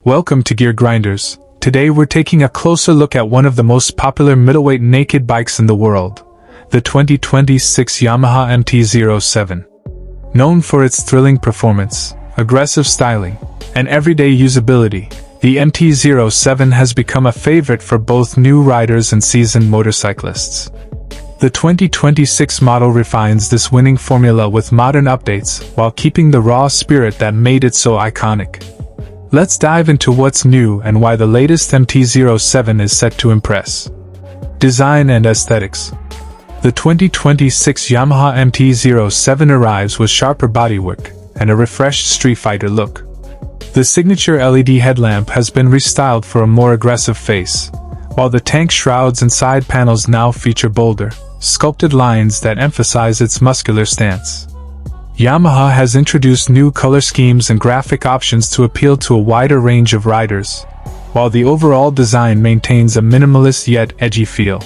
Welcome to Gear Grinders. Today we're taking a closer look at one of the most popular middleweight naked bikes in the world, the 2026 Yamaha MT-07. Known for its thrilling performance, aggressive styling, and everyday usability, the MT-07 has become a favorite for both new riders and seasoned motorcyclists. The 2026 model refines this winning formula with modern updates while keeping the raw spirit that made it so iconic. Let's dive into what's new and why the latest MT-07 is set to impress. Design and aesthetics. The 2026 Yamaha MT-07 arrives with sharper bodywork and a refreshed Street Fighter look. The signature LED headlamp has been restyled for a more aggressive face, while the tank shrouds and side panels now feature bolder, sculpted lines that emphasize its muscular stance. Yamaha has introduced new color schemes and graphic options to appeal to a wider range of riders, while the overall design maintains a minimalist yet edgy feel.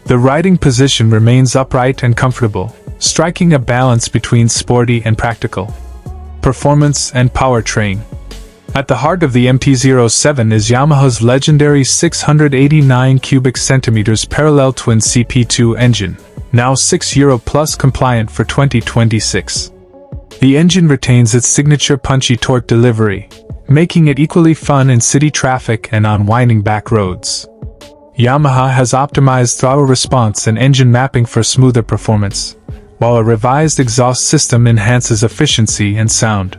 The riding position remains upright and comfortable, striking a balance between sporty and practical. Performance and powertrain. At the heart of the MT-07 is Yamaha's legendary 689 cubic centimeters parallel twin CP2 engine, now €6+ compliant for 2026. The engine retains its signature punchy torque delivery, making it equally fun in city traffic and on winding back roads. Yamaha has optimized throttle response and engine mapping for smoother performance, while a revised exhaust system enhances efficiency and sound.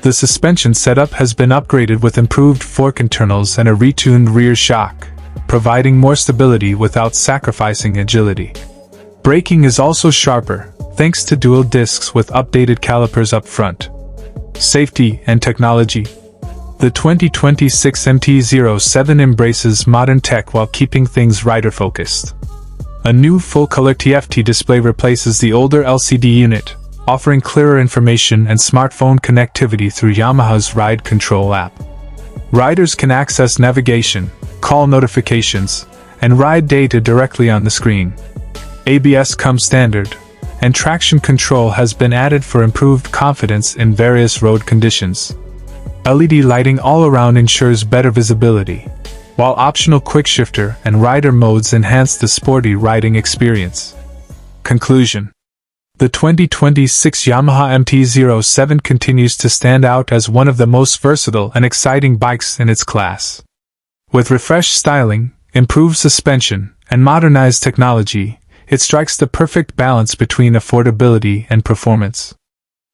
The suspension setup has been upgraded with improved fork internals and a retuned rear shock, providing more stability without sacrificing agility. Braking is also sharper, thanks to dual discs with updated calipers up front. Safety and technology. The 2026 MT-07 embraces modern tech while keeping things rider-focused. A new full-color TFT display replaces the older LCD unit, offering clearer information and smartphone connectivity through Yamaha's Ride Control app. Riders can access navigation, call notifications, and ride data directly on the screen. ABS comes standard, and traction control has been added for improved confidence in various road conditions. LED lighting all around ensures better visibility, while optional quickshifter and rider modes enhance the sporty riding experience. Conclusion. The 2026 Yamaha MT-07 continues to stand out as one of the most versatile and exciting bikes in its class. With refreshed styling, improved suspension, and modernized technology, it strikes the perfect balance between affordability and performance.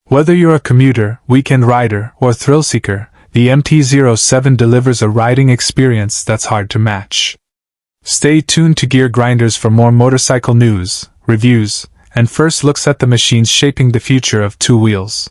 Whether you're a commuter, weekend rider, or thrill seeker, the MT-07 delivers a riding experience that's hard to match. Stay tuned to Gear Grinders for more motorcycle news, reviews, and first looks at the machines shaping the future of two wheels.